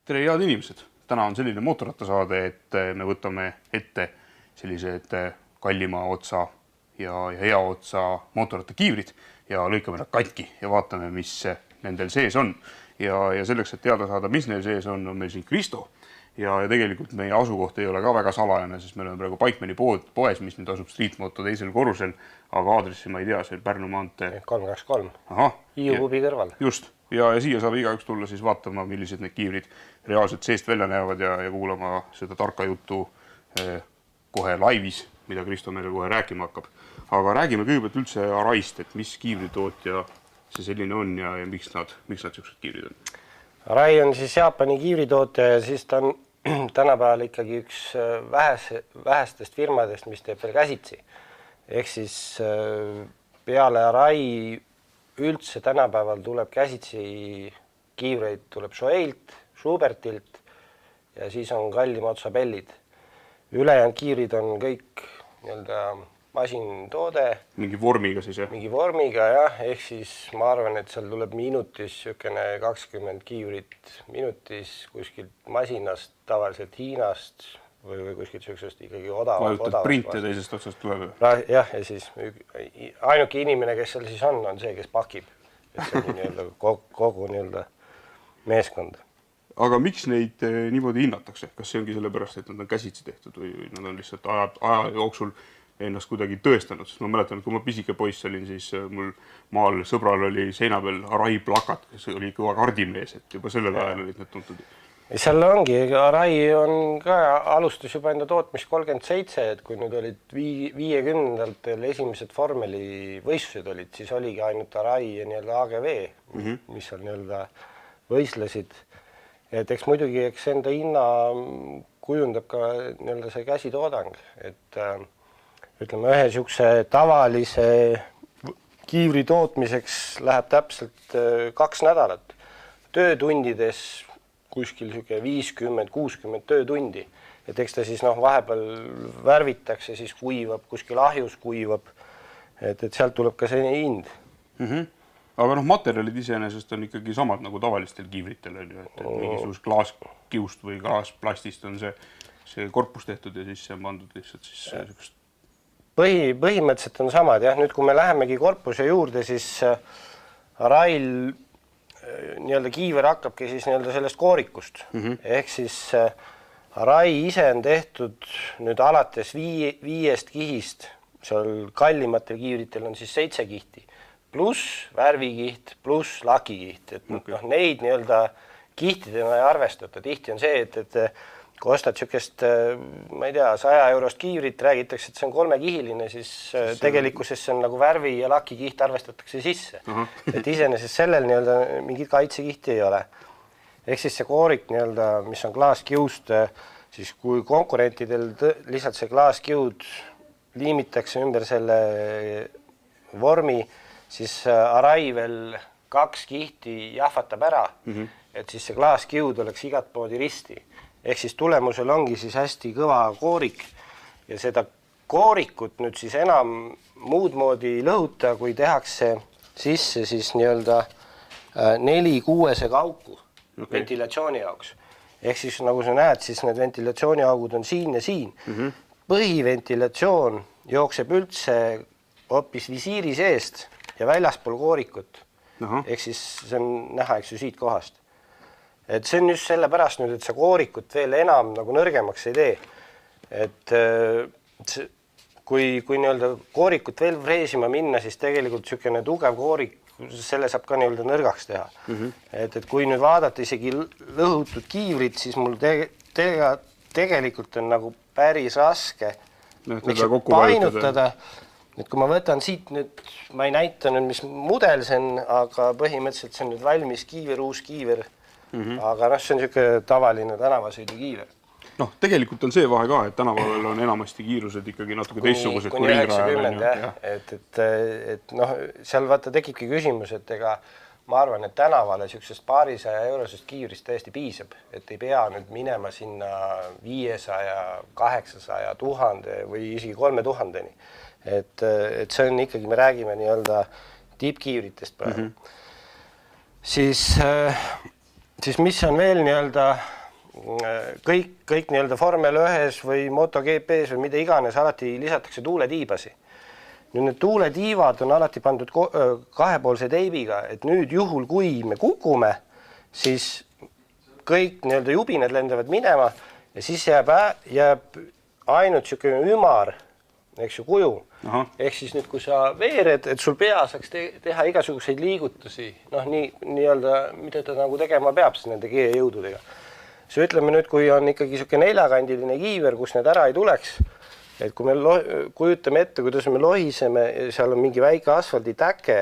Tere, head inimesed! Täna on selline mootorrattasaade, et me võtame ette sellised kallima otsa ja hea otsa mootorrattakiivrid ja lõikame nad katki ja vaatame, mis nendel sees on. Ja selleks, et teada saada, mis neil sees on meil siin Kristo. Ja tegelikult meie asukoht ei ole ka väga salajane, sest me oleme praegu Bikeman'i poes, mis nüüd asub Streetmoto teisel korrusel, aga aadressi ma ei tea, see on Pärnu maantee 323. Hiiu pubi kõrval. Just. Ja siia saab igaüks tulla siis vaatama, millised need kiivrid reaalselt seest välja näevad ja kuulama seda tarka juttu kohe laivis, mida Kristo meile kohe rääkima hakkab. Aga räägime kõigepealt üldse Araist, et mis kiivritootja see selline on ja miks nad sellised kiivrid on? Arai on siis Jaapani kiivritootja ja siis ta on tänapäeval ikkagi üks vähestest firmadest, mis teeb veel käsitsi. Ehk siis peale Arai üldse tänapäeval tuleb käsitsi kiivreid, tuleb Shoeilt, Schubertilt ja siis on kallima otsa Bellid. Ülejäänud kiivrid on kõik masintoode. Mingi vormiga siis, jah? Mingi vormiga, jah. Ehk siis ma arvan, et seal tuleb minutis 20 kiivrit minutis kuskilt masinast, tavaliselt Hiinast või kuskilt sellisest ikkagi odavast. Vajutad printe teisest otsast tuleb? Jah, ja siis ainuke inimene, kes seal siis on see, kes pakib. Et see on kogu meeskond. Aga miks neid niimoodi hinnatakse? Kas see ongi sellepärast, et nad on käsitsi tehtud või nad on lihtsalt aja jooksul ennast kuidagi tõestanud? Sest ma mäletan, et kui ma pisike poiss olin, siis mul maal sõbral oli seina peal Arai plakat, kes oli kõva kardimees, et juba sellel ajal olid need tuntud. Seal ongi, Arai on ka alustas juba enda tootmist 37, et kui nüüd olid 50-ndatel esimesed vormeli võistlused olid, siis oligi ainult Arai ja AGV, mis seal võistlesid. Et eks muidugi enda hinna kujundab ka see käsitoodang, et ütleme, ühe niisuguse tavalise kiivri tootmiseks läheb täpselt 2 nädalat. Töötundides kuskil 50-60 töötundi. Et eks ta siis vahepeal värvitakse, siis kuivab, kuskil ahjus kuivab. Et sealt tuleb ka see hind. Aga materjalid iseenesest on ikkagi samad nagu tavalistel kiivritel. Et mingisugust klaaskiust või klaasplastist on see korpus tehtud ja siis see on pandud lihtsalt siis Põhimõtteliselt on samad, jah. Nüüd, kui me lähemegi korpuse juurde, siis Arail kiiver hakkabki siis sellest koorikust. Ehk siis Arai ise on tehtud nüüd alates 5 kihist, seal kallimatel kiivritel on siis 7 kihti, pluss värvikiht, pluss lakikiht. Et neid kihtidena ei arvestata. Tihti on see, et kui ostad niisugust, ma ei tea, 100 eurost kiivrit, räägitakse, et see on 3-kihiline, siis tegelikkuses see on nagu värvi ja lakikiht arvestatakse sisse. Et iseenesest sellel mingit kaitsekihti ei ole. Ehk siis see koorik, mis on klaaskiust, siis kui konkurentidel lihtsalt see klaaskiud liimitakse ümber selle vormi, siis Arai veel 2 kihti jahvatab ära, et siis see klaaskiud oleks igat moodi risti. Ehk siis tulemusel ongi siis hästi kõva koorik ja seda koorikut nüüd siis enam muud moodi lõhuta, kui tehakse sisse siis 4-6 auku ventilatsiooni jaoks. Ehk siis nagu sa näed, siis need ventilatsiooniaugud on siin ja siin. Põhiventilatsioon jookseb üldse hoopis visiiri seest ja väljaspool koorikut. Ehk siis see on näha, eks ju, siit kohast. Et see on just sellepärast nüüd, et see koorikut veel enam nagu nõrgemaks ei tee. Et kui koorikut veel freesima minna, siis tegelikult niisugune tugev koorik, selle saab ka nõrgaks teha. Et kui nüüd vaadata isegi lõhutud kiivrit, siis mul tegelikult on nagu päris raske painutada. Et kui ma võtan siit nüüd, ma ei näita nüüd, mis mudel see on, aga põhimõtteliselt see on nüüd valmis kiiver, uus kiiver. Aga see on niisugune tavaline tänavasõidu kiiver. Tegelikult on see vahe ka, et tänaval on enamasti kiirused ikkagi natuke teistsugused kui ringrajal. Et seal vaata tekibki küsimus, et ma arvan, et tänavale niisugusest 200 eurosest kiivrist täiesti piisab, et ei pea nüüd minema sinna 500, 800, 1000 või isegi 3000-ni. Et see on ikkagi, me räägime tippkiivritest praegu. Siis siis mis on veel nii-öelda kõik nii-öelda Formel 1 või MotoGP-s või mida iganes, alati lisatakse tuuletiibasi. Nüüd need tuuletiivad on alati pandud kahepoolse teibiga, et nüüd juhul, kui me kukume, siis kõik nii-öelda jubinad lendavad minema ja siis jääb ainult niisugune ümar, eks ju, kuju. Ehk siis nüüd, kui sa veered, et sul pea saaks teha igasuguseid liigutusi, noh, nii-öelda, mida ta nagu tegema peab siis nende G-jõududega. See ütleme nüüd, kui on ikkagi niisugune neljakandiline kiiver, kus need ära ei tuleks, et kui me kujutame ette, kuidas me lohiseme, seal on mingi väike asfalditäke,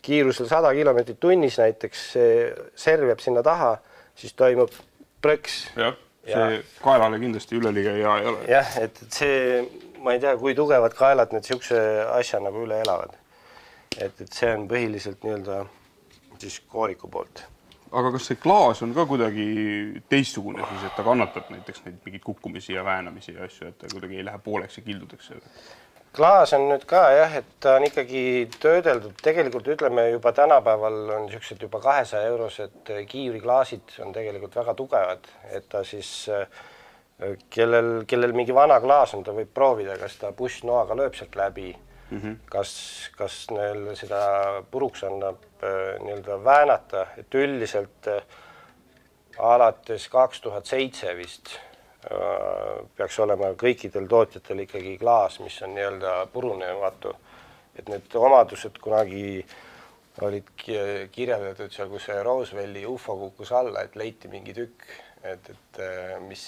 kiirusel 100 km tunnis näiteks, see serv jääb sinna taha, siis toimub prõks. Jah, see kaelale kindlasti üleliige hea ei ole. Jah, et see, ma ei tea, kui tugevad kaelad need siukse asja nagu üle elavad. Et see on põhiliselt nii-öelda siis kooriku poolt. Aga kas see klaas on ka kuidagi teistsugune siis, et ta kannatab näiteks neid mingid kukkumisi ja väänamisi ja asju, et ta kuidagi ei lähe pooleks ja kildudeks? Klaas on nüüd ka jah, et ta on ikkagi töödeldud. Tegelikult ütleme juba tänapäeval on niisugused juba 200-eurosed kiivriklaasid on tegelikult väga tugevad, et ta siis kellel mingi vana klaas on, ta võib proovida, kas ta push-noaga lööb sealt läbi, kas neil seda puruks annab nii-öelda väänata, et üldiselt alates 2007 vist peaks olema kõikidel tootjatel ikkagi klaas, mis on nii-öelda purunematu. Et need omadused kunagi olid kirjeldatud seal, kus see Roosevelti UFO kukkus alla, et leiti mingi tükk, et mis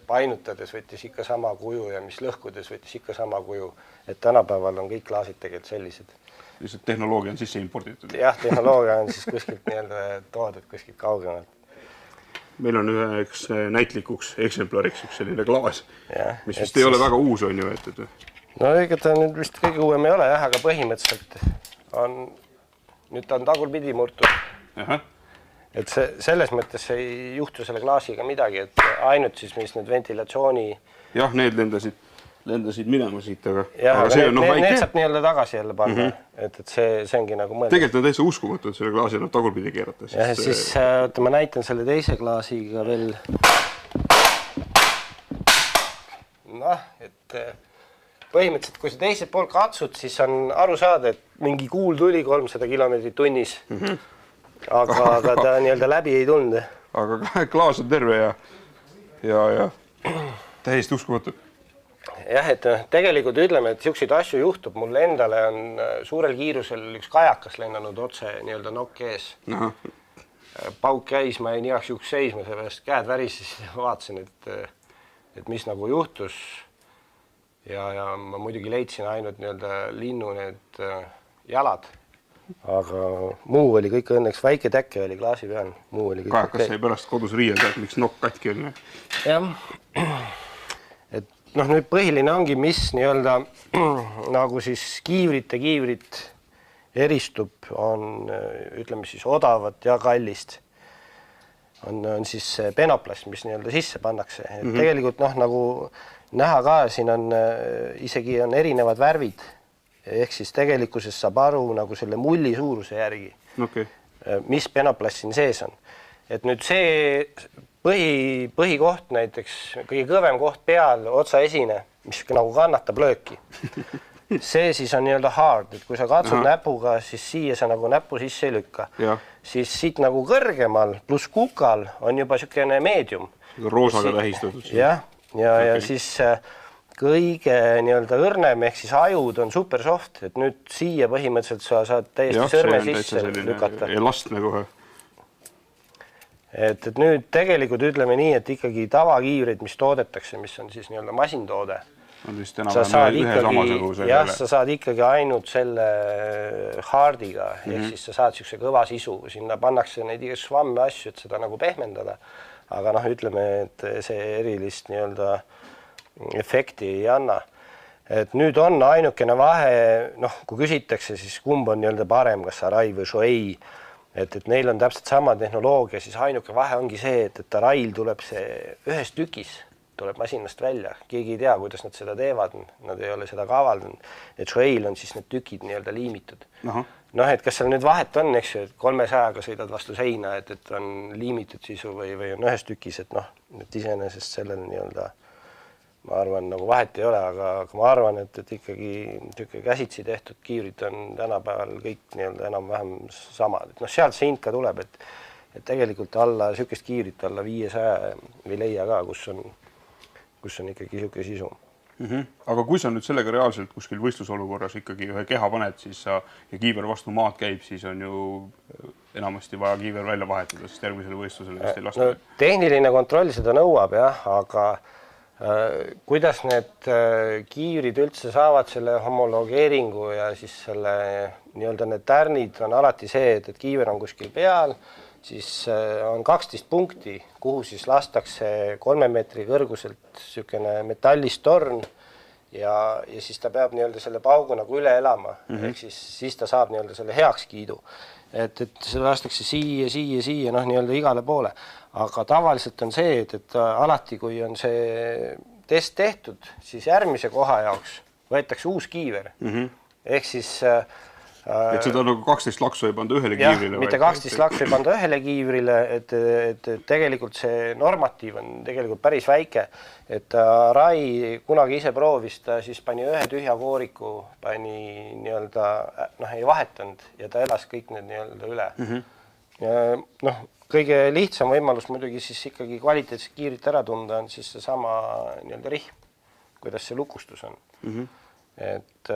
painutades võttis ikka sama kuju ja mis lõhkudes võttis ikka sama kuju. Et tänapäeval on kõik klaasid tegelikult sellised. Lihtsalt tehnoloogia on sisse imporditud. Jah, tehnoloogia on siis kuskilt nii-öelda toodud kuskilt kaugemalt. Meil on üheks näitlikuks eksemplariks üks selline klaas, mis vist ei ole väga uus, on ju võetud. No ega ta nüüd vist kõige uuem ei ole, jah, aga põhimõtteliselt on, nüüd ta on tagurpidi murtud. Et selles mõttes ei juhtu selle klaasiga midagi, et ainult siis, mis need ventilatsiooni... Jah, need lendasid minema siit, aga see on väike. Need saab nii-öelda tagasi jälle panna, et see ongi nagu mõelda. Tegelikult on täitsa uskumatu, et selle klaasi annab tagurpidi keerata. Ja siis ma näitan selle teise klaasiga veel. Noh, et põhimõtteliselt, kui sa teiselt poolt katsud, siis on aru saada, et mingi kuul tuli 300 kilomeetrit tunnis. Aga ta nii-öelda läbi ei tulnud. Aga klaas on terve ja täiesti uskumatu. Jah, et tegelikult ütleme, et siukseid asju juhtub. Mul endale on suurel kiirusel üks kajakas lennanud otse nii-öelda nokk ees. Pauk käis, ma jäin igaks juhuks seisma, seepärast käed värises ja vaatasin, et mis nagu juhtus. Ja ma muidugi leidsin ainult nii-öelda linnu need jalad. Aga muu oli kõik õnneks, väike täkke oli klaasi peal. Kajakas sai pärast kodus riielda, et miks nokk katki oli? Jah. Et noh, nüüd põhiline ongi, mis nii-öelda nagu siis kiivrit eristub, on ütleme siis odavat ja kallist. On siis penoplast, mis nii-öelda sisse pannakse. Et tegelikult noh, nagu näha ka, siin on isegi on erinevad värvid. Ehk siis tegelikkuses saab aru nagu selle mulli suuruse järgi, mis penoplast siin sees on. Et nüüd see põhikoht näiteks, kõige kõvem koht peal, otsaesine, mis nagu kannatab lööki. See siis on nii-öelda hard, et kui sa katsud näpuga, siis siia sa nagu näpu sisse ei lükka. Siis siit nagu kõrgemal pluss kukal on juba niisugune meedium. Roosaga tähistatud. Ja siis kõige nii-öelda õrnem ehk siis ajud on super soft, et nüüd siia põhimõtteliselt sa saad täiesti sõrme sisse lükata. Elastne kohe. Et nüüd tegelikult ütleme nii, et ikkagi tavakiivrid, mis toodetakse, mis on siis nii-öelda masintoode. Sa saad ikkagi ainult selle hardiga, ehk siis sa saad siukse kõva sisu. Sinna pannakse neid igas švamme asju, et seda nagu pehmendada. Aga noh, ütleme, et see erilist nii-öelda efekti ei anna. Et nüüd on ainukene vahe, noh, kui küsitakse, siis kumb on nii-öelda parem, kas Arai või Shoei, et neil on täpselt sama tehnoloogia, siis ainuke vahe ongi see, et Arail tuleb see ühes tükis, tuleb masinast välja. Keegi ei tea, kuidas nad seda teevad, nad ei ole seda ka avaldanud. Et Shoeil on siis need tükid nii-öelda liimitud. noh, et kas seal nüüd vahet on, eks ju, et 300-ga sõidad vastu seina, et on liimitud sisu või on ühes tükis, et noh, et iseenesest sellel nii-öelda ma arvan, nagu vahet ei ole, aga ma arvan, et ikkagi niisugune käsitsi tehtud kiivrid on tänapäeval kõik nii-öelda enam-vähem samad. Et noh, sealt see hind ka tuleb, et tegelikult alla niisugust kiivrit alla 500 või leia ka, kus on ikkagi niisugune sisu. Aga kui sa nüüd sellega reaalselt kuskil võistlusolukorras ikkagi ühe keha paned siis ja kiiver vastu maad käib, siis on ju enamasti vaja kiiver välja vahetada, sest järgmisele võistlusele vist ei lasta. No, tehniline kontroll seda nõuab jah, aga kuidas need kiivrid üldse saavad selle homologeeringu ja siis selle nii-öelda need tärnid on alati see, et kiiver on kuskil peal, siis on 12 punkti, kuhu siis lastakse 3 meetri kõrguselt niisugune metallist torn ja siis ta peab nii-öelda selle paugu nagu üle elama, ehk siis ta saab nii-öelda selle heakskiidu. Et see lastakse siia, noh nii-öelda igale poole. Aga tavaliselt on see, et alati kui on see test tehtud, siis järgmise koha jaoks võetakse uus kiiver. Ehk siis et seda nagu 12 laksu ei panda ühele kiivrile? Mitte 12 laksu ei panda ühele kiivrile, et tegelikult see normatiiv on tegelikult päris väike. Et Rai kunagi ise proovis, ta siis pani ühe tühja kooriku, pani nii-öelda, noh ei vahetanud ja ta elas kõik need nii-öelda üle. Ja noh, kõige lihtsam võimalus muidugi siis ikkagi kvaliteetset kiivrit ära tunda on siis seesama nii-öelda rihm, kuidas see lukustus on. Et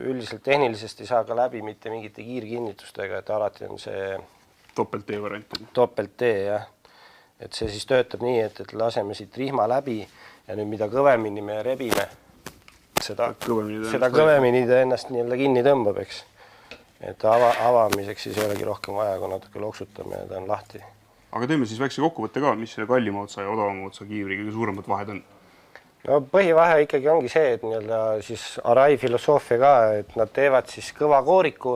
üldiselt tehnilisest ei saa ka läbi mitte mingite kiirkinnitustega, et alati on see Topelt-T variant. Topelt-T, jah. Et see siis töötab nii, et laseme siit rihma läbi ja nüüd mida kõvemini me rebime, seda kõvemini ta ennast nii-öelda kinni tõmbab, eks. Et avamiseks siis ei olegi rohkem vaja, kui natuke loksutame ja ta on lahti. Aga teeme siis väikse kokkuvõtte ka, mis selle kallima otsa ja odavama otsa kiivri kõige suuremad vahed on? No põhivahe ikkagi ongi see, et nii-öelda siis Arai filosoofia ka, et nad teevad siis kõva kooriku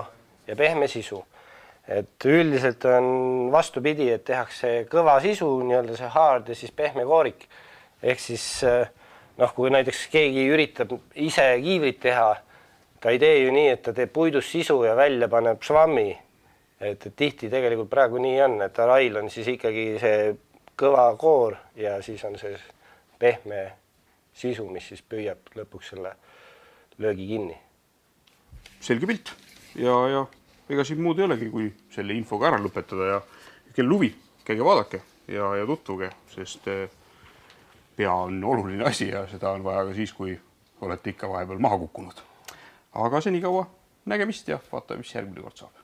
ja pehme sisu. Et üldiselt on vastupidi, et tehakse kõva sisu, nii-öelda see hard ja siis pehme koorik. Ehk siis, noh, kui näiteks keegi üritab ise kiivrit teha, ta ei tee ju nii, et ta teeb puidust sisu ja välja paneb švammi. Et tihti tegelikult praegu nii on, et Arail on siis ikkagi see kõva koor ja siis on see pehme sisu, mis siis püüab lõpuks selle löögi kinni. Selge pilt. Ja ega siin muud ei olegi, kui selle infoga ära lõpetada ja kell huvi, käige vaadake ja tutvuge, sest pea on oluline asi ja seda on vaja ka siis, kui olete ikka vahepeal maha kukkunud. Aga senikaua nägemist ja vaatame, mis järgmine kord saab.